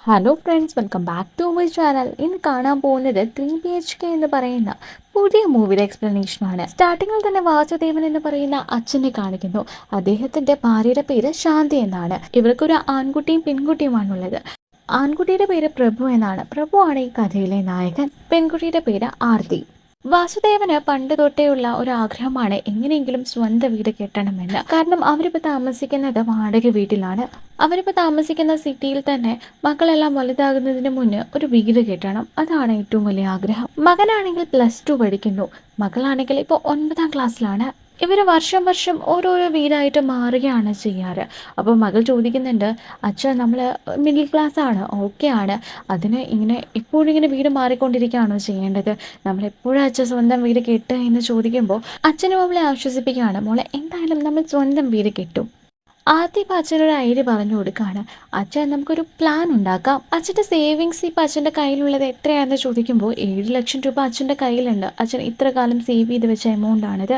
Hello friends, welcome back to my channel. ഇന്ന് കാണാൻ പോകുന്നത് 3 BHK എന്ന് പറയുന്ന പുതിയ മൂവിയുടെ എക്സ്പ്ലനേഷനാണ്. സ്റ്റാർട്ടിങ്ങിൽ തന്നെ വാസുദേവൻ എന്ന് പറയുന്ന അച്ഛനെ കാണിക്കുന്നു. അദ്ദേഹത്തിന്റെ ഭാര്യയുടെ പേര് ശാന്തി എന്നാണ്. ഇവർക്കൊരു ആൺകുട്ടിയും പെൺകുട്ടിയുമാണുള്ളത്. ആൺകുട്ടിയുടെ പേര് പ്രഭു എന്നാണ്. പ്രഭു ആണ് ഈ കഥയിലെ നായകൻ. പെൺകുട്ടിയുടെ പേര് ആർത്തി. വാസുദേവന് പണ്ട് തൊട്ടേയുള്ള ഒരു ആഗ്രഹമാണ് എങ്ങനെയെങ്കിലും സ്വന്തം വീട് കെട്ടണമെന്ന്. കാരണം അവരിപ്പോൾ താമസിക്കുന്നത് വാടക വീട്ടിലാണ്. അവരിപ്പോൾ താമസിക്കുന്ന സിറ്റിയിൽ തന്നെ മക്കളെല്ലാം വലുതാകുന്നതിന് മുന്നേ ഒരു വീട് കെട്ടണം. അതാണ് ഏറ്റവും വലിയ ആഗ്രഹം. മകനാണെങ്കിൽ +2 പഠിക്കുന്നു. മകളാണെങ്കിൽ ഇപ്പോൾ 9ാം ക്ലാസ്സിലാണ്. ഇവർ വർഷം വർഷം ഓരോരോ വീടായിട്ട് മാറുകയാണ് ചെയ്യാറ്. അപ്പോൾ മകൾ ചോദിക്കുന്നുണ്ട്, അച്ഛാ നമ്മൾ മിഡിൽ ക്ലാസ് ആണ്, ഓക്കെ ആണ്, അതിന് ഇങ്ങനെ എപ്പോഴും ഇങ്ങനെ വീട് മാറിക്കൊണ്ടിരിക്കുകയാണോ ചെയ്യേണ്ടത്? നമ്മളെപ്പോഴും അച്ഛൻ സ്വന്തം വീട് കെട്ടുക എന്ന് ചോദിക്കുമ്പോൾ അച്ഛനും അവളെ ആശ്വസിപ്പിക്കുകയാണ്, മോളെ എന്തായാലും നമ്മൾ സ്വന്തം വീട് കെട്ടും. ആദ്യം ഇപ്പം അച്ഛനൊരു ഐഡിയ പറഞ്ഞു കൊടുക്കുകയാണ്. അച്ഛൻ നമുക്കൊരു പ്ലാൻ ഉണ്ടാക്കാം. അച്ഛൻ്റെ സേവിങ്സ് ഇപ്പം അച്ഛൻ്റെ കയ്യിലുള്ളത് എത്രയാണെന്ന് ചോദിക്കുമ്പോൾ 7 ലക്ഷം രൂപ അച്ഛൻ്റെ കയ്യിലുണ്ട്. അച്ഛൻ ഇത്ര കാലം സേവ് ചെയ്ത് വെച്ച എമൗണ്ട് ആണിത്.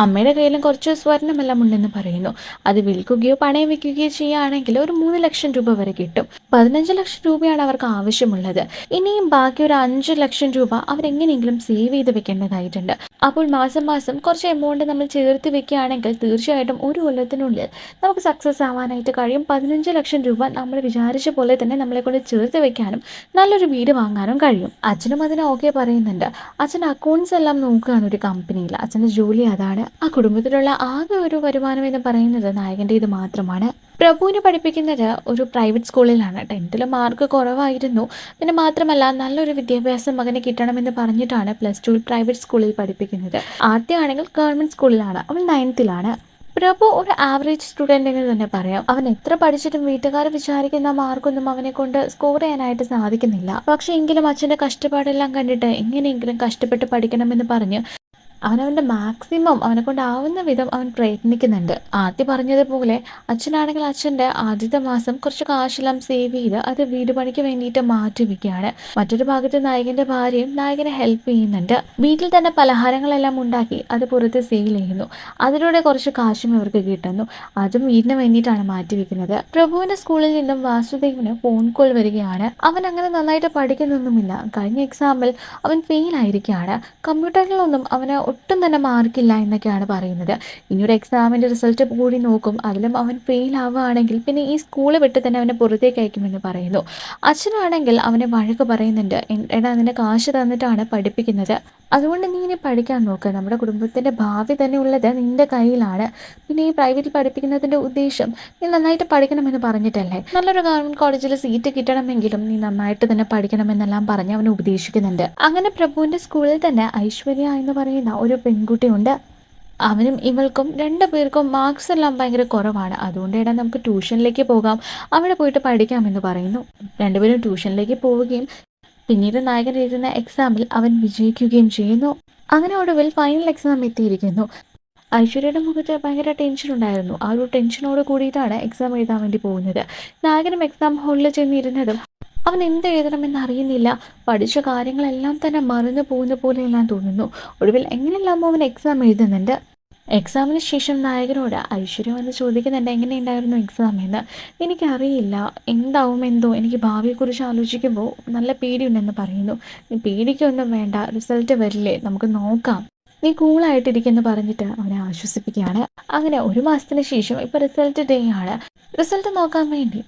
അമ്മയുടെ കയ്യിലും കുറച്ച് സ്വർണ്ണമെല്ലാം ഉണ്ടെന്ന് പറയുന്നു. അത് വിൽക്കുകയോ പണയം വെക്കുകയോ ചെയ്യുകയാണെങ്കിൽ ഒരു 3 ലക്ഷം രൂപ വരെ കിട്ടും. 15 ലക്ഷം രൂപയാണ് അവർക്ക് ആവശ്യമുള്ളത്. ഇനിയും ബാക്കി ഒരു 5 ലക്ഷം രൂപ അവരെങ്ങനെയെങ്കിലും സേവ് ചെയ്ത് വെക്കേണ്ടതായിട്ടുണ്ട്. അപ്പോൾ മാസം മാസം കുറച്ച് എമൗണ്ട് നമ്മൾ ചേർത്ത് വെക്കുകയാണെങ്കിൽ തീർച്ചയായിട്ടും ഒരു കൊല്ലത്തിനുള്ളിൽ നമുക്ക് സക്സസ് ആവാനായിട്ട് കഴിയും. 15 ലക്ഷം രൂപ നമ്മൾ വിചാരിച്ച പോലെ തന്നെ നമ്മളെ കൊണ്ട് ചേർത്ത് വെക്കാനും നല്ലൊരു വീട് വാങ്ങാനും കഴിയും. അച്ഛനും അതിന് ഓക്കെ പറയുന്നുണ്ട്. അച്ഛൻ അക്കൗണ്ട്സ് എല്ലാം നോക്കുകയാണ് ഒരു കമ്പനിയിൽ. അച്ഛൻ്റെ ജോലി അതാണ്. ആ കുടുംബത്തിലുള്ള ആകെ ഒരു വരുമാനം എന്ന് പറയുന്നത് നായകൻ്റെ ഇത് മാത്രമാണ്. പ്രഭുവിനെ പഠിപ്പിക്കുന്നത് ഒരു പ്രൈവറ്റ് സ്കൂളിലാണ്. 10th മാർക്ക് കുറവായിരുന്നു. പിന്നെ മാത്രമല്ല നല്ലൊരു വിദ്യാഭ്യാസം മകന് കിട്ടണമെന്ന് പറഞ്ഞിട്ടാണ് +2 പ്രൈവറ്റ് സ്കൂളിൽ പഠിപ്പിക്കുന്നത്. ആദ്യ ആണെങ്കിൽ ഗവൺമെൻറ് സ്കൂളിലാണ്. അവൾ 9th പ്രഭു ഒരു ആവറേജ് സ്റ്റുഡൻ്റ് എന്ന് തന്നെ പറയാം. അവൻ എത്ര പഠിച്ചിട്ടും വീട്ടുകാർ വിചാരിക്കുന്ന മാർക്കൊന്നും അവനെ കൊണ്ട് സ്കോർ ചെയ്യാനായിട്ട് സാധിക്കുന്നില്ല. പക്ഷേ എങ്കിലും അച്ഛൻ്റെ കഷ്ടപ്പാടെല്ലാം കണ്ടിട്ട് എങ്ങനെയെങ്കിലും കഷ്ടപ്പെട്ട് പഠിക്കണമെന്ന് പറഞ്ഞ് അവനവൻ്റെ മാക്സിമം അവനെ കൊണ്ടാവുന്ന വിധം അവൻ പ്രയത്നിക്കുന്നുണ്ട്. ആദ്യം പറഞ്ഞതുപോലെ അച്ഛനാണെങ്കിൽ അച്ഛൻ്റെ ആദ്യത്തെ മാസം കുറച്ച് കാശെല്ലാം സേവ് ചെയ്ത് അത് വീട് പണിക്ക് വേണ്ടിയിട്ട് മാറ്റി വയ്ക്കുകയാണ്. മറ്റൊരു ഭാഗത്ത് നായകൻ്റെ ഭാര്യയും നായകനെ ഹെൽപ്പ് ചെയ്യുന്നുണ്ട്. വീട്ടിൽ തന്നെ പലഹാരങ്ങളെല്ലാം ഉണ്ടാക്കി അത് പുറത്ത് സെയിൽ ചെയ്യുന്നു. അതിലൂടെ കുറച്ച് കാശും ഇവർക്ക് കിട്ടുന്നു. അതും വീടിന് വേണ്ടിയിട്ടാണ് മാറ്റി വെക്കുന്നത്. പ്രഭുവിൻ്റെ സ്കൂളിൽ നിന്നും വാസുദേവിന് ഫോൺ കോൾ വരികയാണ്. അവൻ അങ്ങനെ നന്നായിട്ട് പഠിക്കുന്നൊന്നുമില്ല. കഴിഞ്ഞ എക്സാമിൽ അവൻ ഫെയിൽ ആയിരിക്കുകയാണ്. കമ്പ്യൂട്ടറിലൊന്നും അവന് ഒട്ടും തന്നെ മാർക്കില്ല എന്നൊക്കെയാണ് പറയുന്നത്. ഇനിയൊരു എക്സാമിൻ്റെ റിസൾട്ട് കൂടി നോക്കും. അതിലും അവൻ ഫെയിൽ ആവുകയാണെങ്കിൽ പിന്നെ ഈ സ്കൂൾ വിട്ട് തന്നെ അവനെ പുറത്തേക്ക് അയക്കുമെന്ന് പറയുന്നു. അച്ഛനാണെങ്കിൽ അവനെ വഴക്ക് പറയുന്നുണ്ട്. എടാ, നിന്റെ കാശ് തന്നിട്ടാണ് പഠിപ്പിക്കുന്നത്, അതുകൊണ്ട് നീ ഇനി പഠിക്കാൻ നോക്ക്. നമ്മുടെ കുടുംബത്തിൻ്റെ ഭാവി തന്നെ ഉള്ളത് നിന്റെ കയ്യിലാണ്. പിന്നെ ഈ പ്രൈവറ്റിൽ പഠിപ്പിക്കുന്നതിൻ്റെ ഉദ്ദേശം നീ നന്നായിട്ട് പഠിക്കണമെന്ന് പറഞ്ഞിട്ടല്ലേ. നല്ലൊരു ഗവൺമെൻറ് കോളേജിൽ സീറ്റ് കിട്ടണമെങ്കിലും നീ നന്നായിട്ട് തന്നെ പഠിക്കണമെന്നെല്ലാം പറഞ്ഞ് അവനെ ഉപദേശിക്കുന്നുണ്ട്. അങ്ങനെ പ്രഭുവിൻ്റെ സ്കൂളിൽ തന്നെ ഐശ്വര്യ എന്ന് പറയുന്ന ഒരു പെൺകുട്ടിയുണ്ട്. അവനും ഇവൾക്കും 2 പേർക്കും മാർക്സ് എല്ലാം ഭയങ്കര കുറവാണ്. അതുകൊണ്ട് എടാ നമുക്ക് ട്യൂഷനിലേക്ക് പോകാം, അവിടെ പോയിട്ട് പഠിക്കാമെന്ന് പറയുന്നു. രണ്ടുപേരും ട്യൂഷനിലേക്ക് പോവുകയും പിന്നീട് നായകൻ എഴുതുന്ന എക്സാമിൽ അവൻ വിജയിക്കുകയും ചെയ്യുന്നു. അങ്ങനെ ഒടുവിൽ ഫൈനൽ എക്സാം എത്തിയിരിക്കുന്നു. ഐശ്വര്യയുടെ മുഖത്ത് ഭയങ്കര ടെൻഷൻ ഉണ്ടായിരുന്നു. ആ ഒരു ടെൻഷനോട് കൂടിയിട്ടാണ് എക്സാം എഴുതാൻ വേണ്ടി പോകുന്നത്. നായകനും എക്സാം ഹാളിൽ ചെന്നിരുന്നതും അവൻ എന്ത് എഴുതണമെന്ന് അറിയുന്നില്ല. പഠിച്ച കാര്യങ്ങളെല്ലാം തന്നെ മറന്നു പോകുന്ന പോലെയെല്ലാം തോന്നുന്നു. ഒടുവിൽ എങ്ങനെയെല്ലാമോ അവൻ എക്സാം എഴുതുന്നുണ്ട്. എക്സാമിന് ശേഷം നായകനോട് ഐശ്വര്യ വന്ന് ചോദിക്കുന്നുണ്ട്, എങ്ങനെയുണ്ടായിരുന്നു എക്സാം എന്ന്. എനിക്കറിയില്ല, എന്താവും എന്തോ, എനിക്ക് ഭാവിയെക്കുറിച്ച് ആലോചിക്കുമ്പോൾ നല്ല പേടിയുണ്ടെന്ന് പറയുന്നു. നീ പേടിക്കൊന്നും വേണ്ട, റിസൾട്ട് വരില്ലേ, നമുക്ക് നോക്കാം, നീ കൂളായിട്ടിരിക്കുമെന്ന് പറഞ്ഞിട്ട് അവനെ ആശ്വസിപ്പിക്കുകയാണ്. അങ്ങനെ ഒരു മാസത്തിന് ശേഷം ഇപ്പോൾ റിസൾട്ട് ഡേ ആണ്. റിസൾട്ട് നോക്കാൻ വേണ്ടി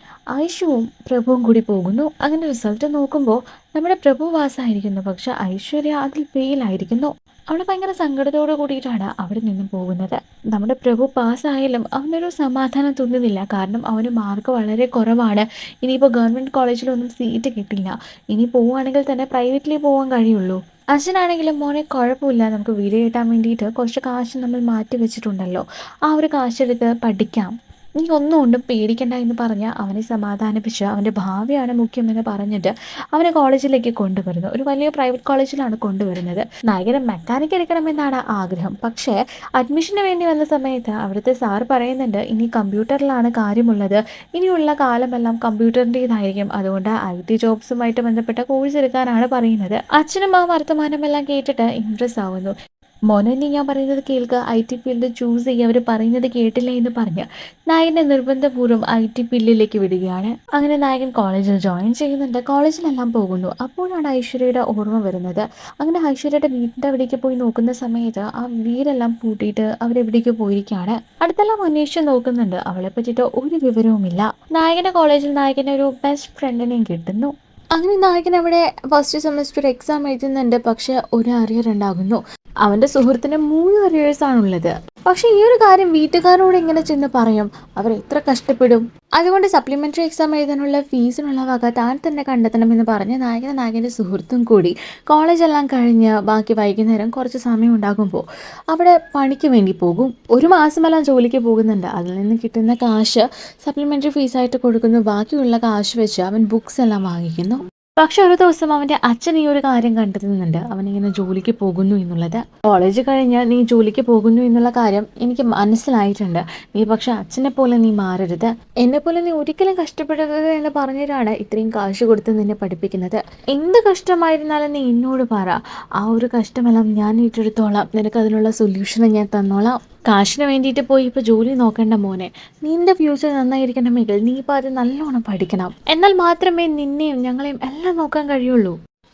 ഐഷുവും പ്രഭുവും കൂടി പോകുന്നു. അങ്ങനെ റിസൾട്ട് നോക്കുമ്പോൾ നമ്മുടെ പ്രഭു പാസ്സായിരിക്കുന്നു. പക്ഷെ ഐശ്വര്യ അതിൽ ഫെയിലായിരിക്കുന്നു. അവൾ ഭയങ്കര സങ്കടത്തോട് കൂടിയിട്ടാണ് അവിടെ നിന്നും പോകുന്നത്. നമ്മുടെ പ്രഭു പാസ്സായാലും അവനൊരു സമാധാനം തോന്നുന്നില്ല. കാരണം അവന് മാർക്ക് വളരെ കുറവാണ്. ഇനിയിപ്പോൾ ഗവൺമെൻറ് കോളേജിലൊന്നും സീറ്റ് കിട്ടില്ല. ഇനി പോവുകയാണെങ്കിൽ തന്നെ പ്രൈവറ്റിലേ പോകാൻ കഴിയുള്ളൂ. അച്ഛനാണെങ്കിലും മോനെ കുഴപ്പമില്ല, നമുക്ക് വീട് കിട്ടാൻ വേണ്ടിയിട്ട് കുറച്ച് കാശ് നമ്മൾ മാറ്റി വെച്ചിട്ടുണ്ടല്ലോ, ആ ഒരു കാശെടുത്ത് പഠിക്കാം, നീ ഒന്നും കൊണ്ടും പേടിക്കണ്ട എന്ന് പറഞ്ഞ് അവനെ സമാധാനിപ്പിച്ച് അവൻ്റെ ഭാവിയാണ് മുഖ്യമെന്ന് പറഞ്ഞിട്ട് അവനെ കോളേജിലേക്ക് കൊണ്ടുവരുന്നു. ഒരു വലിയ പ്രൈവറ്റ് കോളേജിലാണ് കൊണ്ടുവരുന്നത്. നായകനെ മെക്കാനിക് എടുക്കണമെന്നാണ് ആഗ്രഹം. പക്ഷേ അഡ്മിഷന് വേണ്ടി വന്ന സമയത്ത് അവിടുത്തെ സാർ പറയുന്നുണ്ട്, ഇനി കമ്പ്യൂട്ടറിലാണ് കാര്യമുള്ളത്, ഇനിയുള്ള കാലമെല്ലാം കമ്പ്യൂട്ടറിൻ്റെതായിരിക്കും, അതുകൊണ്ട് IT ജോബ്സുമായിട്ട് ബന്ധപ്പെട്ട കോഴ്സ് എടുക്കാനാണ് പറയുന്നത്. അച്ഛനും ആ വർത്തമാനമെല്ലാം കേട്ടിട്ട് ഇംപ്രസ് ആവുന്നു. മോനെ നീ ഞാൻ പറയുന്നത് കേൾക്കുക, IT ഫീൽഡ് ചൂസ് ചെയ്യുക, അവർ പറയുന്നത് കേട്ടില്ല എന്ന് പറഞ്ഞ് നായകനെ നിർബന്ധപൂർവ്വം IT ഫീൽഡിലേക്ക് വിടുകയാണ്. അങ്ങനെ നായകൻ കോളേജിൽ ജോയിൻ ചെയ്യുന്നുണ്ട്. കോളേജിലെല്ലാം പോകുന്നു. അപ്പോഴാണ് ഐശ്വര്യയുടെ ഓർമ്മ വരുന്നത്. അങ്ങനെ ഐശ്വര്യയുടെ വീടിൻ്റെ അവിടേക്ക് പോയി നോക്കുന്ന സമയത്ത് ആ വീടെല്ലാം പൂട്ടിയിട്ട് അവരെവിടേക്ക് പോയിരിക്കുകയാണ്. അടുത്തെല്ലാം അന്വേഷിച്ച് നോക്കുന്നുണ്ട്. അവളെ പറ്റിയിട്ട് ഒരു വിവരവുമില്ല. നായകൻ്റെ കോളേജിൽ നായകൻ്റെ ഒരു ബെസ്റ്റ് ഫ്രണ്ടിനെയും കിട്ടുന്നു. അങ്ങനെ നായകൻ അവിടെ ഫസ്റ്റ് സെമസ്റ്റർ എക്സാം എഴുതുന്നുണ്ട്. പക്ഷെ ഒരു അറിയർ ഉണ്ടാകുന്നു. അവൻ്റെ സുഹൃത്തിന് 3 അറിയേഴ്സാണുള്ളത്. പക്ഷെ ഈ ഒരു കാര്യം വീട്ടുകാരോട് എങ്ങനെ ചെന്ന് പറയും? അവർ എത്ര കഷ്ടപ്പെടും? അതുകൊണ്ട് സപ്ലിമെൻ്ററി എക്സാം എഴുതാനുള്ള ഫീസിനുള്ള വക താൻ തന്നെ കണ്ടെത്തണമെന്ന് പറഞ്ഞ് നായകൻ്റെ സുഹൃത്തും കൂടി കോളേജെല്ലാം കഴിഞ്ഞ് ബാക്കി വൈകുന്നേരം കുറച്ച് സമയം ഉണ്ടാകുമ്പോൾ അവിടെ പണിക്ക് വേണ്ടി പോകും. ഒരു മാസമെല്ലാം ജോലിക്ക് പോകുന്നുണ്ട്. അതിൽ നിന്ന് കിട്ടുന്ന കാശ് സപ്ലിമെൻ്ററി ഫീസായിട്ട് കൊടുക്കുന്നു. ബാക്കിയുള്ള കാശ് വെച്ച് അവൻ ബുക്സ് എല്ലാം വാങ്ങിക്കുന്നു. പക്ഷെ ഒരു ദിവസം അവൻ്റെ അച്ഛൻ ഈ ഒരു കാര്യം കണ്ടെത്തുന്നുണ്ട്. അവനിങ്ങനെ ജോലിക്ക് പോകുന്നു എന്നുള്ളത്. കോളേജ് കഴിഞ്ഞ് നീ ജോലിക്ക് പോകുന്നു എന്നുള്ള കാര്യം എനിക്ക് മനസ്സിലായിട്ടുണ്ട്. നീ പക്ഷെ അച്ഛനെ പോലെ നീ മാറരുത്. എന്നെ പോലെ നീ ഒരിക്കലും കഷ്ടപ്പെടരുത് എന്ന് പറഞ്ഞിട്ടാണ് ഇത്രയും കാശ് കൊടുത്ത് നിന്നെ പഠിപ്പിക്കുന്നത്. എന്ത് കഷ്ടമായിരുന്നാലും നീ എന്നോട് പറ. ആ ഒരു കഷ്ടമെല്ലാം ഞാൻ ഏറ്റെടുത്തോളാം. നിനക്ക് അതിനുള്ള സൊല്യൂഷന് ഞാൻ തന്നോളാം. കാശിന് വേണ്ടിയിട്ട് പോയി ഇപ്പോൾ ജോലി നോക്കേണ്ട മോനെ. നിന്റെ ഫ്യൂച്ചർ നന്നായിരിക്കണമെങ്കിൽ നീ ഇപ്പോൾ അത് നല്ലോണം പഠിക്കണം. എന്നാൽ മാത്രമേ നിന്നെയും ഞങ്ങളെയും എല്ലാം നോക്കാൻ കഴിയുള്ളൂ.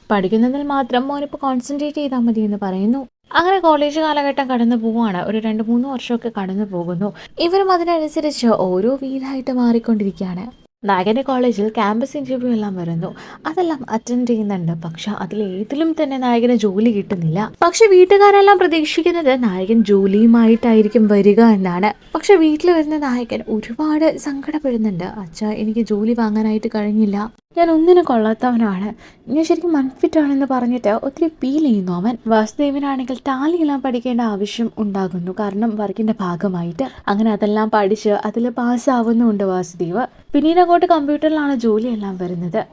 പഠിക്കുന്നതിൽ മാത്രം മോനിപ്പോൾ കോൺസെൻട്രേറ്റ് ചെയ്താൽ മതി എന്ന് പറയുന്നു. അങ്ങനെ കോളേജ് കാലഘട്ടം കടന്നു പോവുകയാണ്. ഒരു 2-3 വർഷമൊക്കെ കടന്നു പോകുന്നു. ഇവരും അതിനനുസരിച്ച് ഓരോ വീടായിട്ട് മാറിക്കൊണ്ടിരിക്കുകയാണ്. നായകൻ്റെ കോളേജിൽ ക്യാമ്പസ് ഇൻ്റർവ്യൂ എല്ലാം വരുന്നു. അതെല്ലാം അറ്റൻഡ് ചെയ്യുന്നുണ്ട്. പക്ഷെ അതിലേതിലും തന്നെ നായകന് ജോലി കിട്ടുന്നില്ല. പക്ഷെ വീട്ടുകാരെല്ലാം പ്രതീക്ഷിക്കുന്നത് നായകൻ ജോലിയുമായിട്ടായിരിക്കും വരിക എന്നാണ്. പക്ഷെ വീട്ടിൽ വരുന്ന നായകൻ ഒരുപാട് സങ്കടപ്പെടുന്നുണ്ട്. അച്ഛാ, എനിക്ക് ജോലി വാങ്ങാനായിട്ട് കഴിഞ്ഞില്ല. ഞാൻ ഒന്നിനും കൊള്ളാത്തവനാണ്. ഞാൻ ശരിക്കും അൺഫിറ്റാണെന്ന് പറഞ്ഞിട്ട് ഒത്തിരി ഫീൽ ചെയ്യുന്നു അവൻ. വാസുദേവനാണെങ്കിൽ ടാലിയെല്ലാം പഠിക്കേണ്ട ആവശ്യം ഉണ്ടാകുന്നു. കാരണം വർക്കിൻ്റെ ഭാഗമായിട്ട്. അങ്ങനെ അതെല്ലാം പഠിച്ച് അതിൽ പാസ്സാവുന്നുണ്ട് വാസുദേവ്. പിന്നീട് അങ്ങോട്ട് കമ്പ്യൂട്ടറിലാണ് ജോലിയെല്ലാം വരുന്നത്.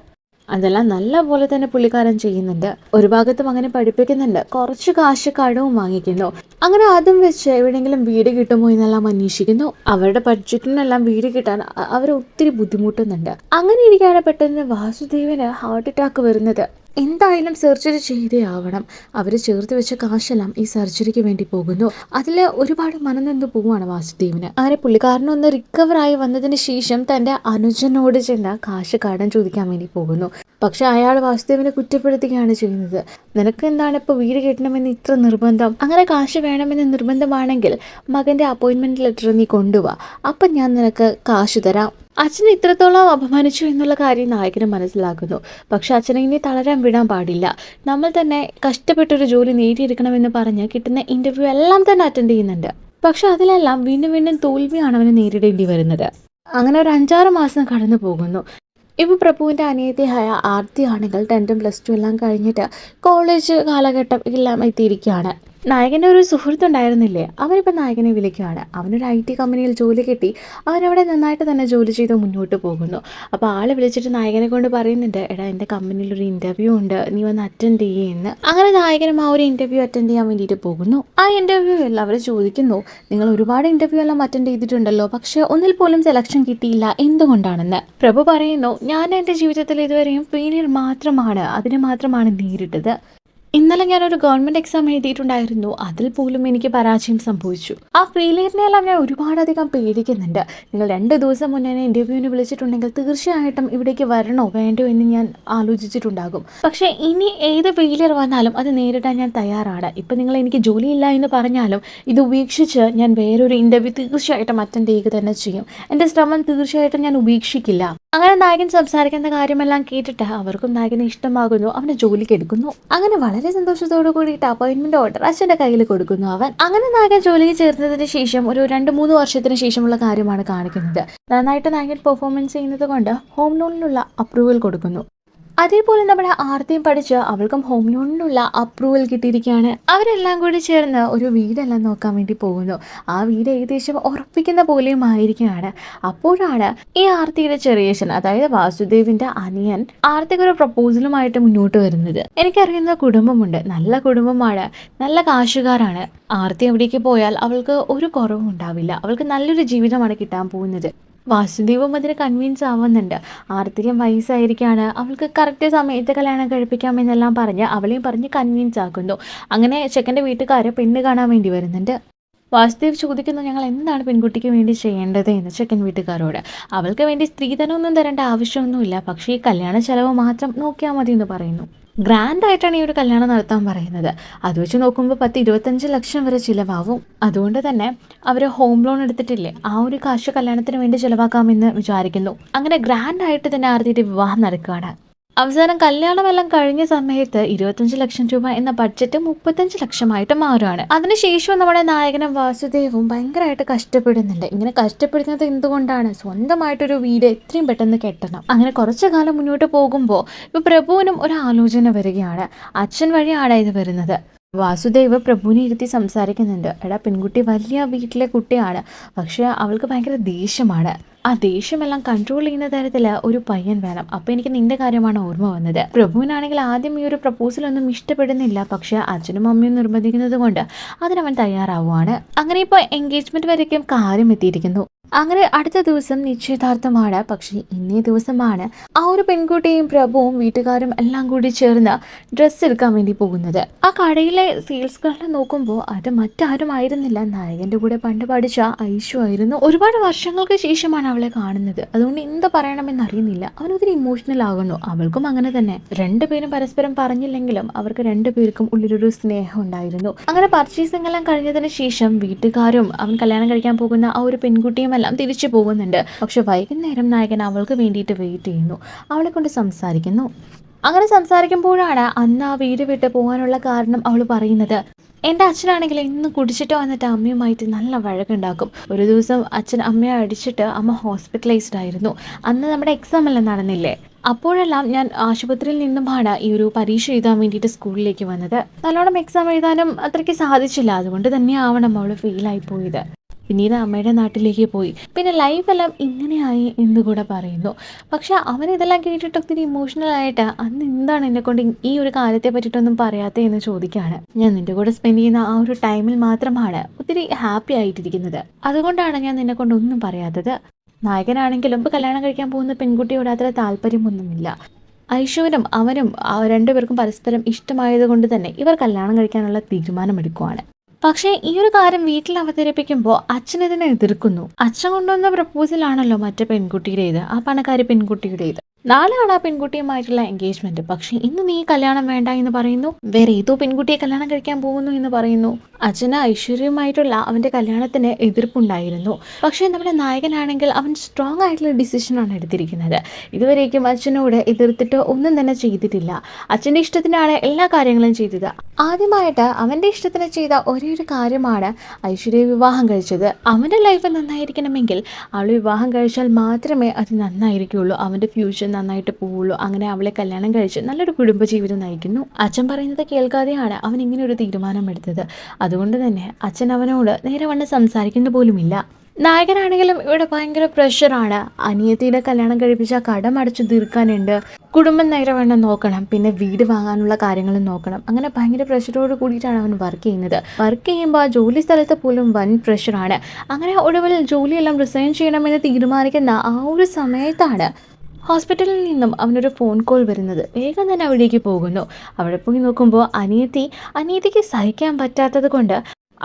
അതെല്ലാം നല്ല പോലെ തന്നെ പുള്ളിക്കാരൻ ചെയ്യുന്നുണ്ട്. ഒരു ഭാഗത്തും അങ്ങനെ പഠിപ്പിക്കുന്നുണ്ട്. കുറച്ച് കാശ് കടവും വാങ്ങിക്കുന്നു. അങ്ങനെ അതും വെച്ച് എവിടെയെങ്കിലും വീട് കിട്ടുമോ എന്നെല്ലാം അന്വേഷിക്കുന്നു. അവരുടെ ബഡ്ജറ്റിനെല്ലാം വീട് കിട്ടാൻ അവർ ഒത്തിരി ബുദ്ധിമുട്ടുന്നുണ്ട്. അങ്ങനെ ഇരിക്കുകയാണ് പെട്ടെന്ന് വാസുദേവന് ഹാർട്ട് അറ്റാക്ക് വരുന്നത്. എന്തായാലും സർജറി ചെയ്തേ ആവണം. അവർ ചേർത്ത് വെച്ച കാശെല്ലാം ഈ സർജറിക്ക് വേണ്ടി പോകുന്നു. അതിൽ ഒരുപാട് മനംനൊന്ന് പോവുകയാണ് വാസുദേവന്. അങ്ങനെ പുള്ളിക്കാരനൊന്ന് റിക്കവറായി വന്നതിന് ശേഷം തൻ്റെ അനുജനോട് ചെന്ന് കാശ് കടം ചോദിക്കാൻ വേണ്ടി പോകുന്നു. പക്ഷെ അയാൾ വാസുദേവനെ കുറ്റപ്പെടുത്തുകയാണ് ചെയ്യുന്നത്. നിനക്ക് എന്താണ് ഇപ്പോൾ വീട് കിട്ടണമെന്ന് ഇത്ര നിർബന്ധം? അങ്ങനെ കാശ് വേണമെന്ന് നിർബന്ധമാണെങ്കിൽ മകൻ്റെ അപ്പോയിൻമെൻറ്റ് ലെറ്റർ നീ കൊണ്ടുപോവാ. അപ്പം ഞാൻ നിനക്ക് കാശ് തരാം. അച്ഛനെ ഇത്രത്തോളം അപമാനിച്ചു എന്നുള്ള കാര്യം നായകന് മനസ്സിലാക്കുന്നു. പക്ഷെ അച്ഛനെ ഇനി തളരാൻ വിടാൻ പാടില്ല. നമ്മൾ തന്നെ കഷ്ടപ്പെട്ടൊരു ജോലി നേടിയെടുക്കണമെന്ന് പറഞ്ഞ് കിട്ടുന്ന ഇൻ്റർവ്യൂ എല്ലാം തന്നെ അറ്റൻഡ് ചെയ്യുന്നുണ്ട്. പക്ഷെ അതിലെല്ലാം വീണ്ടും വീണ്ടും തോൽവിയാണ് അവന് നേരിടേണ്ടി വരുന്നത്. അങ്ങനെ ഒരു 5-6 മാസം കടന്നു പോകുന്നു. ഇപ്പോൾ പ്രഭുവിൻ്റെ അനിയത്തിയായ ആർത്തി ആണെങ്കിൽ 10th പ്ലസ് 2 എല്ലാം കഴിഞ്ഞിട്ട് കോളേജ് കാലഘട്ടം എല്ലാം എത്തിയിരിക്കുകയാണ്. നായകൻ്റെ ഒരു സുഹൃത്തുണ്ടായിരുന്നില്ലേ, അവനിപ്പോൾ നായകനെ വിളിക്കുകയാണ്. അവനൊരു IT കമ്പനിയിൽ ജോലി കിട്ടി. അവനവിടെ നന്നായിട്ട് തന്നെ ജോലി ചെയ്ത് മുന്നോട്ട് പോകുന്നു. അപ്പോൾ ആൾ വിളിച്ചിട്ട് നായകനെ കൊണ്ട് പറയുന്നുണ്ട്, എടാ എൻ്റെ കമ്പനിയിൽ ഒരു ഇൻ്റർവ്യൂ ഉണ്ട്, നീ വന്ന് അറ്റൻഡ് ചെയ്യുമെന്ന്. അങ്ങനെ നായകനും ആ ഒരു ഇൻ്റർവ്യൂ അറ്റൻഡ് ചെയ്യാൻ വേണ്ടിയിട്ട് പോകുന്നു. ആ ഇൻ്റർവ്യൂ എല്ലാവരും ചോദിക്കുന്നു, നിങ്ങൾ ഒരുപാട് ഇൻ്റർവ്യൂ എല്ലാം അറ്റൻഡ് ചെയ്തിട്ടുണ്ടല്ലോ, പക്ഷേ ഒന്നിൽ പോലും സെലക്ഷൻ കിട്ടിയില്ല, എന്തുകൊണ്ടാണെന്ന്. പ്രഭു പറയുന്നു, ഞാൻ എൻ്റെ ജീവിതത്തിൽ ഇതുവരെയും ഫെയിലിയർ മാത്രമാണ്, അതിനെ മാത്രമാണ് നേരിട്ടത്. ഇന്നലെ ഞാനൊരു ഗവൺമെൻറ് എക്സാം എഴുതിയിട്ടുണ്ടായിരുന്നു. അതിൽ പോലും എനിക്ക് പരാജയം സംഭവിച്ചു. ആ ഫെയിലിയറിനെല്ലാം ഞാൻ ഒരുപാടധികം പേടിക്കുന്നുണ്ട്. നിങ്ങൾ 2 ദിവസം മുന്നേ എന്നെ ഇൻ്റർവ്യൂവിന് വിളിച്ചിട്ടുണ്ടെങ്കിൽ തീർച്ചയായിട്ടും ഇവിടേക്ക് വരണോ വേണ്ടോ എന്ന് ഞാൻ ആലോചിച്ചിട്ടുണ്ടാകും. പക്ഷേ ഇനി ഏത് ഫെയിലിയർ വന്നാലും അത് നേരിടാൻ ഞാൻ തയ്യാറാണ്. ഇപ്പം നിങ്ങൾ എനിക്ക് ജോലിയില്ല എന്ന് പറഞ്ഞാലും ഇത് ഉപേക്ഷിച്ച് ഞാൻ വേറൊരു ഇൻ്റർവ്യൂ തീർച്ചയായിട്ടും അറ്റൻഡ് ചെയ്യുക തന്നെ ചെയ്യും. എൻ്റെ ശ്രമം തീർച്ചയായിട്ടും ഞാൻ ഉപേക്ഷിക്കില്ല. അങ്ങനെ നായകൻ സംസാരിക്കുന്ന കാര്യമെല്ലാം കേട്ടിട്ട് അവർക്കും നായകനെ ഇഷ്ടമാകുന്നു. അവനെ ജോലിക്ക് എടുക്കുന്നു. അങ്ങനെ വളരെ സന്തോഷത്തോടു കൂടിയിട്ട് അപ്പോയിൻമെന്റ് ഓർഡർ അച്ഛൻ്റെ കയ്യിൽ കൊടുക്കുന്നു അവൻ. അങ്ങനെ നായകൻ ജോലിക്ക് ചേർന്നതിന് ശേഷം ഒരു 2-3 വർഷത്തിന് ശേഷമുള്ള കാര്യമാണ് കാണിക്കുന്നത്. നന്നായിട്ട് നായകൻ പെർഫോമൻസ് ചെയ്യുന്നത് കൊണ്ട് ഹോം ലോണിനുള്ള അപ്രൂവൽ കൊടുക്കുന്നു. അതേപോലെ നമ്മുടെ ആർത്തിയും പഠിച്ച് അവൾക്കും ഹോം ലോണിനുള്ള അപ്രൂവൽ കിട്ടിയിരിക്കുകയാണ്. അവരെല്ലാം കൂടി ചേർന്ന് ഒരു വീടെല്ലാം നോക്കാൻ വേണ്ടി പോകുന്നു. ആ വീട് ഏകദേശം ഉറപ്പിക്കുന്ന പോലെയും ആയിരിക്കുകയാണ്. അപ്പോഴാണ് ഈ ആർത്തിയുടെ ചെറിയച്ഛൻ, അതായത് വാസുദേവിന്റെ അനിയൻ, ആർത്തിക്ക് ഒരു പ്രപ്പോസലുമായിട്ട് മുന്നോട്ട് വരുന്നത്. എനിക്കറിയുന്ന കുടുംബമുണ്ട്, നല്ല കുടുംബമാണ്, നല്ല കാശുകാരാണ്. ആർത്തി എവിടേക്ക് പോയാൽ അവൾക്ക് ഒരു കുറവും ഉണ്ടാവില്ല. അവൾക്ക് നല്ലൊരു ജീവിതമാണ് കിട്ടാൻ പോകുന്നത്. വാസുദേവും അതിന് കൺവിൻസ് ആവുന്നുണ്ട്. ആർത്തിക്കും വയസ്സായിരിക്കാണ്, അവൾക്ക് കറക്റ്റ് സമയത്ത് കല്യാണം കഴിപ്പിക്കാമെന്നെല്ലാം പറഞ്ഞ് അവളെയും പറഞ്ഞ് കൺവിൻസ് ആക്കുന്നു. അങ്ങനെ ചെക്കൻ്റെ വീട്ടുകാർ പെണ്ണ് കാണാൻ വേണ്ടി വരുന്നുണ്ട്. വാസുദേവ് ചോദിക്കുന്നു, ഞങ്ങൾ എന്താണ് പെൺകുട്ടിക്ക് വേണ്ടി ചെയ്യേണ്ടത് എന്ന് ചെക്കൻ വീട്ടുകാരോട്. അവൾക്ക് വേണ്ടി സ്ത്രീധനമൊന്നും തരേണ്ട ആവശ്യമൊന്നുമില്ല, പക്ഷേ ഈ കല്യാണ ചെലവ് മാത്രം നോക്കിയാൽ മതി എന്ന് പറയുന്നു. ഗ്രാൻഡ് ആയിട്ടാണ് ഈ ഒരു കല്യാണം നടത്താൻ പറയുന്നത്. അത് വെച്ച് നോക്കുമ്പോൾ 10-25 ലക്ഷം വരെ ചിലവാകും. അതുകൊണ്ട് തന്നെ അവർ ഹോം ലോൺ എടുത്തിട്ടില്ലേ, ആ ഒരു കാശ് കല്യാണത്തിന് വേണ്ടി ചിലവാക്കാമെന്ന് വിചാരിക്കുന്നു. അങ്ങനെ ഗ്രാൻഡ് ആയിട്ട് തന്നെ ആർത്തിയുടെ വിവാഹം നടക്കുകയാണ്. അവസാനം കല്യാണമെല്ലാം കഴിഞ്ഞ സമയത്ത് 25 ലക്ഷം രൂപ എന്ന ബഡ്ജറ്റ് 35 ലക്ഷമായിട്ട് മാറുകയാണ്. അതിനുശേഷം നമ്മുടെ നായകനും വാസുദേവും ഭയങ്കരമായിട്ട് കഷ്ടപ്പെടുന്നുണ്ട്. ഇങ്ങനെ കഷ്ടപ്പെടുന്നത് എന്തുകൊണ്ടാണ്? സ്വന്തമായിട്ടൊരു വീട് എത്രയും പെട്ടെന്ന് കെട്ടണം. അങ്ങനെ കുറച്ചു കാലം മുന്നോട്ട് പോകുമ്പോൾ ഇപ്പൊ പ്രഭുവിനും ഒരു ആലോചന വരികയാണ്. അച്ഛൻ വഴിയാണ് ഇത് വരുന്നത്. വാസുദേവ് പ്രഭുവിനെ ഇരുത്തി സംസാരിക്കുന്നുണ്ട്. എടാ, പെൺകുട്ടി വലിയ വീട്ടിലെ കുട്ടിയാണ്, പക്ഷെ അവൾക്ക് ഭയങ്കര ദേഷ്യമാണ്. ആ ദേഷ്യമെല്ലാം കൺട്രോൾ ചെയ്യുന്ന തരത്തിൽ ഒരു പയ്യൻ വേണം. അപ്പോൾ എനിക്ക് നിന്റെ കാര്യമാണ് ഓർമ്മ വന്നത്. പ്രഭുവിനാണെങ്കിൽ ആദ്യം ഈ ഒരു പ്രപ്പോസലൊന്നും ഇഷ്ടപ്പെടുന്നില്ല, പക്ഷെ അച്ഛനും അമ്മയും നിർബന്ധിക്കുന്നത് കൊണ്ട് അതിനവൻ തയ്യാറാവുകയാണ്. അങ്ങനെ ഇപ്പോൾ എൻഗേജ്മെന്റ് വരയ്ക്കും കാര്യം എത്തിയിരിക്കുന്നു. അങ്ങനെ അടുത്ത ദിവസം നിശ്ചയദാർത്ഥമാണ്. പക്ഷേ ഇന്നേ ദിവസമാണ് ആ ഒരു പെൺകുട്ടിയും പ്രഭുവും വീട്ടുകാരും എല്ലാം കൂടി ചേർന്ന് ഡ്രസ്സ് എടുക്കാൻ വേണ്ടി പോകുന്നത്. ആ കടയിലെ സെയിൽസ് ഗേളിനെ നോക്കുമ്പോൾ അത് മറ്റാരും ആയിരുന്നില്ല, നായകന്റെ കൂടെ പണ്ട് പഠിച്ച ഐഷു ആയിരുന്നു. ഒരുപാട് വർഷങ്ങൾക്ക് ശേഷമാണ് അവളെ കാണുന്നത്. അതുകൊണ്ട് എന്ത് പറയണമെന്ന് അറിയുന്നില്ല. അവനൊത്തിരി ഇമോഷണൽ ആകുന്നു. അവൾക്കും അങ്ങനെ തന്നെ. രണ്ടുപേരും പരസ്പരം പറഞ്ഞില്ലെങ്കിലും അവർക്ക് രണ്ടുപേർക്കും ഉള്ളിലൊരു സ്നേഹം ഉണ്ടായിരുന്നു. അങ്ങനെ പർച്ചേസിംഗ് എല്ലാം കഴിഞ്ഞതിന് ശേഷം വീട്ടുകാരും അവൻ കല്യാണം കഴിക്കാൻ പോകുന്ന ആ ഒരു പെൺകുട്ടിയും എല്ലാം തിരിച്ചു പോകുന്നുണ്ട്. പക്ഷെ വൈകുന്നേരം നായകൻ അവൾക്ക് വേണ്ടിയിട്ട് വെയിറ്റ് ചെയ്യുന്നു. അവളെ കൊണ്ട് സംസാരിക്കുന്നു. അങ്ങനെ സംസാരിക്കുമ്പോഴാണ് അന്ന് ആ വീട് വിട്ട് പോകാനുള്ള കാരണം അവൾ പറയുന്നത്. എൻ്റെ അച്ഛനാണെങ്കിൽ ഇന്ന് കുടിച്ചിട്ട് വന്നിട്ട് അമ്മയുമായിട്ട് നല്ല വഴക്കുണ്ടാക്കും. ഒരു ദിവസം അച്ഛൻ അമ്മയെ അടിച്ചിട്ട് അമ്മ ഹോസ്പിറ്റലൈസ്ഡ് ആയിരുന്നു. അന്ന് നമ്മുടെ എക്സാം എല്ലാം നടന്നില്ലേ, അപ്പോഴെല്ലാം ഞാൻ ആശുപത്രിയിൽ നിന്നുമാണ് ഈ ഒരു പരീക്ഷ എഴുതാൻ വേണ്ടിയിട്ട് സ്കൂളിലേക്ക് വന്നത്. നല്ലോണം എക്സാം എഴുതാനും അത്രയ്ക്ക് സാധിച്ചില്ല. അതുകൊണ്ട് തന്നെ ആവണം അവൾ ഫെയിലായി പോയത്. പിന്നീട് അമ്മയുടെ നാട്ടിലേക്ക് പോയി. പിന്നെ ലൈഫെല്ലാം ഇങ്ങനെയായി എന്ന് കൂടെ പറയുന്നു. പക്ഷെ അവനിതെല്ലാം കേട്ടിട്ട് ഒത്തിരി ഇമോഷണൽ ആയിട്ട് അന്ന് എന്താണ് എന്നെക്കൊണ്ട് ഈ ഒരു കാര്യത്തെ പറ്റിയിട്ടൊന്നും പറയാത്തേ എന്ന് ചോദിക്കുകയാണ്. ഞാൻ നിന്റെ കൂടെ സ്പെൻഡ് ചെയ്യുന്ന ആ ഒരു ടൈമിൽ മാത്രമാണ് ഒത്തിരി ഹാപ്പി ആയിട്ടിരിക്കുന്നത്. അതുകൊണ്ടാണ് ഞാൻ നിന്നെ കൊണ്ട് ഒന്നും പറയാത്തത്. നായകനാണെങ്കിലും ഇപ്പോൾ കല്യാണം കഴിക്കാൻ പോകുന്ന പെൺകുട്ടിയോട് അത്ര താല്പര്യമൊന്നുമില്ല. ഐശ്വര്യനും അവനും രണ്ടുപേർക്കും പരസ്പരം ഇഷ്ടമായത് കൊണ്ട് തന്നെ ഇവർ കല്യാണം കഴിക്കാനുള്ള തീരുമാനമെടുക്കുവാണ്. പക്ഷേ ഈ ഒരു കാര്യം വീട്ടിൽ അവതരിപ്പിക്കുമ്പോൾ അച്ഛൻ ഇതിനെ എതിർക്കുന്നു. അച്ഛൻ കൊണ്ടുവന്ന പ്രപ്പോസലാണല്ലോ മറ്റേ പെൺകുട്ടിയുടേത്, ആ പണക്കാരി പെൺകുട്ടിയുടേത്. നാളെയാണ് ആ പെൺകുട്ടിയുമായിട്ടുള്ള എൻഗേജ്മെന്റ്. പക്ഷെ ഇന്ന് നീ കല്യാണം വേണ്ട എന്ന് പറയുന്നു. വേറെ ഏതോ പെൺകുട്ടിയെ കല്യാണം കഴിക്കാൻ പോകുന്നു എന്ന് പറയുന്നു. അച്ഛന് ഐശ്വര്യമായിട്ടുള്ള അവന്റെ കല്യാണത്തിന് എതിർപ്പുണ്ടായിരുന്നു. പക്ഷെ നമ്മുടെ നായകനാണെങ്കിൽ അവൻ സ്ട്രോങ് ആയിട്ടുള്ള ഡിസിഷനാണ് എടുത്തിരിക്കുന്നത്. ഇതുവരേക്കും അച്ഛനോട് എതിർത്തിട്ട് ഒന്നും തന്നെ ചെയ്തിട്ടില്ല. അച്ഛൻ്റെ ഇഷ്ടത്തിനാണ് എല്ലാ കാര്യങ്ങളും ചെയ്തത്. ആദ്യമായിട്ട് അവൻ്റെ ഇഷ്ടത്തിന് ചെയ്ത ഒരേ ഒരു കാര്യമാണ് ഐശ്വര്യ വിവാഹം കഴിച്ചത്. അവൻ്റെ ലൈഫ് നന്നായിരിക്കണമെങ്കിൽ അവൾ വിവാഹം കഴിച്ചാൽ മാത്രമേ അത് നന്നായിരിക്കുള്ളൂ, അവൻ്റെ ഫ്യൂച്ചർ നന്നായിട്ട് പോവുള്ളൂ. അങ്ങനെ അവളെ കല്യാണം കഴിച്ച് നല്ലൊരു കുടുംബജീവിതം നയിക്കുന്നു. അച്ഛൻ പറയുന്നത് കേൾക്കാതെയാണ് അവൻ ഇങ്ങനെ ഒരു തീരുമാനം എടുത്തത്. അതുകൊണ്ട് തന്നെ അച്ഛൻ അവനോട് നേരെ വണ്ണം സംസാരിക്കുന്ന പോലുമില്ല. നായകനാണെങ്കിലും ഇവിടെ ഭയങ്കര പ്രഷറാണ്. അനിയത്തിയുടെ കല്യാണം കഴിപ്പിച്ച കടം അടച്ചു തീർക്കാനുണ്ട്, കുടുംബം നേരവണ്ണം നോക്കണം, പിന്നെ വീട് വാങ്ങാനുള്ള കാര്യങ്ങളും നോക്കണം. അങ്ങനെ ഭയങ്കര പ്രഷറോട് കൂടിയിട്ടാണ് അവൻ വർക്ക് ചെയ്യുന്നത്. വർക്ക് ചെയ്യുമ്പോൾ ആ ജോലി സ്ഥലത്ത് പോലും വൻ പ്രഷറാണ്. അങ്ങനെ ഒടുവിൽ ജോലിയെല്ലാം റിസൈൻ ചെയ്യണമെന്ന് തീരുമാനിക്കുന്ന ആ ഒരു സമയത്താണ് ഹോസ്പിറ്റലിൽ നിന്നും അവനൊരു ഫോൺ കോൾ വരുന്നത്. വേഗം തന്നെ അവിടേക്ക് പോകുന്നു. അവിടെ പോയി നോക്കുമ്പോൾ അനിയത്തിക്ക് സഹിക്കാൻ പറ്റാത്തത് കൊണ്ട്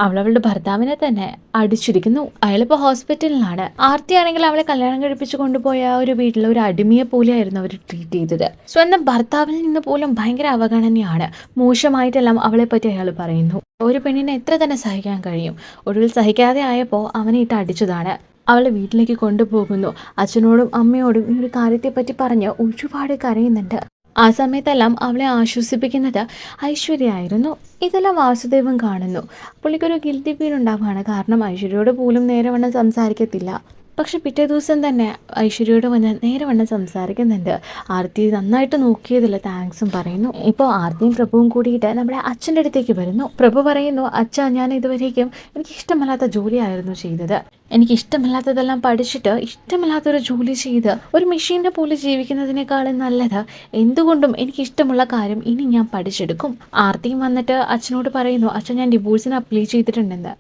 അവളുടെ ഭർത്താവിനെ തന്നെ അടിച്ചിരിക്കുന്നു. അയാളിപ്പോൾ ഹോസ്പിറ്റലിലാണ്. ആർത്തിയാണെങ്കിൽ അവളെ കല്യാണം കഴിപ്പിച്ച് കൊണ്ടുപോയ ആ ഒരു വീട്ടിൽ ഒരു അടിമയെ പോലെയായിരുന്നു അവർ ട്രീറ്റ് ചെയ്തത്. സ്വന്തം ഭർത്താവിൽ നിന്ന് പോലും ഭയങ്കര അവഗണനയാണ്. മോശമായിട്ടെല്ലാം അവളെ പറ്റി അയാൾ പറയുന്നു. ഒരു പെണ്ണിനെ എത്ര തന്നെ സഹിക്കാൻ കഴിയും? ഒടുവിൽ സഹിക്കാതെ ആയപ്പോൾ അവനെ ഇട്ട് അടിച്ചതാണ്. അവളെ വീട്ടിലേക്ക് കൊണ്ടുപോകുന്നു. അച്ഛനോടും അമ്മയോടും ഈ ഒരു കാര്യത്തെപ്പറ്റി പറഞ്ഞ് ഒരുപാട് കരയുന്നുണ്ട്. ആ സമയത്തെല്ലാം അവളെ ആശ്വസിപ്പിക്കുന്നത് ഐശ്വര്യയായിരുന്നു. ഇതെല്ലാം വാസുദേവൻ കാണുന്നു. പുള്ളിക്കൊരു ഗിൽറ്റി ഫീൽ ഉണ്ടാവുകയാണ്. കാരണം ഐശ്വര്യയോട് പോലും നേരവണ്ണം സംസാരിക്കത്തില്ല. പക്ഷെ പിറ്റേ ദിവസം തന്നെ ഐശ്വര്യയോട് വന്ന് നേരവണ്ണം സംസാരിക്കുന്നുണ്ട്. ആർത്തി നന്നായിട്ട് നോക്കിയതിൽ താങ്ക്സും പറയുന്നു. ഇപ്പോൾ ആർത്തിയും പ്രഭുവും കൂടിയിട്ട് നമ്മുടെ അച്ഛൻ്റെ അടുത്തേക്ക് വരുന്നു. പ്രഭു പറയുന്നു, അച്ഛാ, ഞാൻ ഇതുവരേക്കും എനിക്കിഷ്ടമല്ലാത്ത ജോലിയായിരുന്നു ചെയ്തത്. എനിക്കിഷ്ടമില്ലാത്തതെല്ലാം പഠിച്ചിട്ട് ഇഷ്ടമില്ലാത്തൊരു ജോലി ചെയ്ത് ഒരു മെഷീനെ പോലെ ജീവിക്കുന്നതിനേക്കാളും നല്ലത് എന്തുകൊണ്ടും എനിക്കിഷ്ടമുള്ള കാര്യം ഇനി ഞാൻ പഠിച്ചെടുക്കും. ആർത്തിയും വന്നിട്ട് അച്ഛനോട് പറയുന്നു, അച്ഛൻ ഞാൻ ഡിവോഴ്സിന് അപ്ലൈ ചെയ്തിട്ടുണ്ടെന്ന്.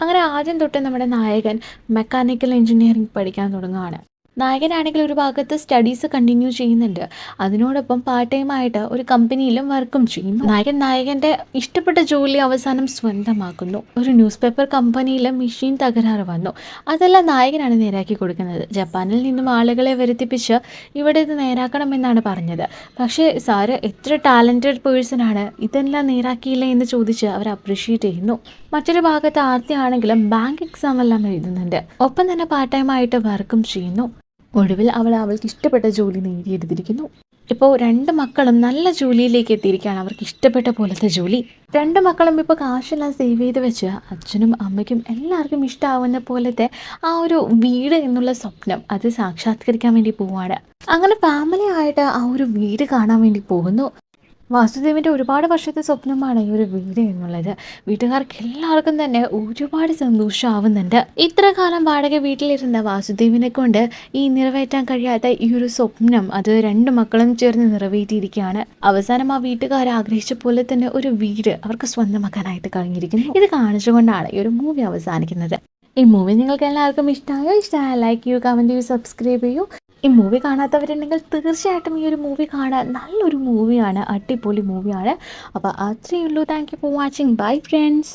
അങ്ങനെ ആദ്യം തൊട്ട് നമ്മുടെ നായകൻ മെക്കാനിക്കൽ എഞ്ചിനീയറിംഗ് പഠിക്കാൻ തുടങ്ങുകയാണ്. നായകനാണെങ്കിൽ ഒരു ഭാഗത്ത് സ്റ്റഡീസ് കണ്ടിന്യൂ ചെയ്യുന്നുണ്ട്. അതിനോടൊപ്പം പാർട്ട് ടൈം ആയിട്ട് ഒരു കമ്പനിയിലും വർക്കും ചെയ്യുന്നു. നായകന്റെ ഇഷ്ടപ്പെട്ട ജോലി അവസാനം സ്വന്തമാക്കുന്നു. ഒരു ന്യൂസ് പേപ്പർ കമ്പനിയിലെ മെഷീൻ തകരാറ് വന്നു. അതെല്ലാം നായകനാണ് നേരാക്കി കൊടുക്കുന്നത്. ജപ്പാനിൽ നിന്നും ആളുകളെ വരുത്തിപ്പിച്ച് ഇവിടെ ഇത് നേരാക്കണമെന്നാണ് പറഞ്ഞത്. പക്ഷേ സാറ് എത്ര ടാലൻറ്റഡ് പേഴ്സൺ ആണ്, ഇതെല്ലാം നേരാക്കിയില്ല എന്ന് ചോദിച്ച് അവർ അപ്രീഷിയേറ്റ് ചെയ്യുന്നു. മറ്റൊരു ഭാഗത്ത് ആർത്തിയാണെങ്കിലും ബാങ്ക് എക്സാം എല്ലാം എഴുതുന്നുണ്ട്. ഒപ്പം തന്നെ പാർട്ട് ടൈം ആയിട്ട് വർക്കും ചെയ്യുന്നു. ഒടുവിൽ അവൾക്ക് ഇഷ്ടപ്പെട്ട ജോലി നേടിയെടുത്തിരിക്കുന്നു. ഇപ്പോൾ 2 മക്കളും നല്ല ജോലിയിലേക്ക് എത്തിയിരിക്കുകയാണ്. അവർക്ക് ഇഷ്ടപ്പെട്ട പോലത്തെ ജോലി. 2 മക്കളും ഇപ്പോൾ കാശെല്ലാം സേവ് ചെയ്ത് വെച്ച് അച്ഛനും അമ്മയ്ക്കും എല്ലാവർക്കും ഇഷ്ടമാവുന്ന പോലത്തെ ആ ഒരു വീട് എന്നുള്ള സ്വപ്നം അത് സാക്ഷാത്കരിക്കാൻ വേണ്ടി പോവാണ്. അങ്ങനെ ഫാമിലി ആയിട്ട് ആ ഒരു വീട് കാണാൻ വേണ്ടി പോകുന്നു. വാസുദേവന്റെ ഒരുപാട് വർഷത്തെ സ്വപ്നമാണ് ഈ ഒരു വീട് എന്നുള്ളത്. വീട്ടുകാർക്ക് എല്ലാവർക്കും തന്നെ ഒരുപാട് സന്തോഷമാവുന്നുണ്ട്. ഇത്ര കാലം വാടക വീട്ടിലിരുന്ന വാസുദേവിനെ കൊണ്ട് ഈ നിറവേറ്റാൻ കഴിയാത്ത ഈ ഒരു സ്വപ്നം അത് 2 മക്കളും ചേർന്ന് നിറവേറ്റിയിരിക്കുകയാണ്. അവസാനം ആ വീട്ടുകാർ ആഗ്രഹിച്ച പോലെ തന്നെ ഒരു വീട് അവർക്ക് സ്വന്തമാക്കാനായിട്ട് കഴിഞ്ഞിരിക്കുന്നു. ഇത് കാണിച്ചുകൊണ്ടാണ് ഈ ഒരു മൂവി അവസാനിക്കുന്നത്. ഈ മൂവി നിങ്ങൾക്ക് എല്ലാവർക്കും ഇഷ്ടമായ ലൈക്ക് ചെയ്യൂ, കമന്റ് ചെയ്യൂ, സബ്സ്ക്രൈബ് ചെയ്യൂ. ഈ മൂവി കാണാത്തവരുണ്ടെങ്കിൽ തീർച്ചയായിട്ടും ഈ ഒരു മൂവി കാണാൻ നല്ലൊരു മൂവിയാണ്, അടിപൊളി മൂവിയാണ്. അപ്പോൾ അത്രയേ ഉള്ളൂ. Thank you for watching. Bye friends.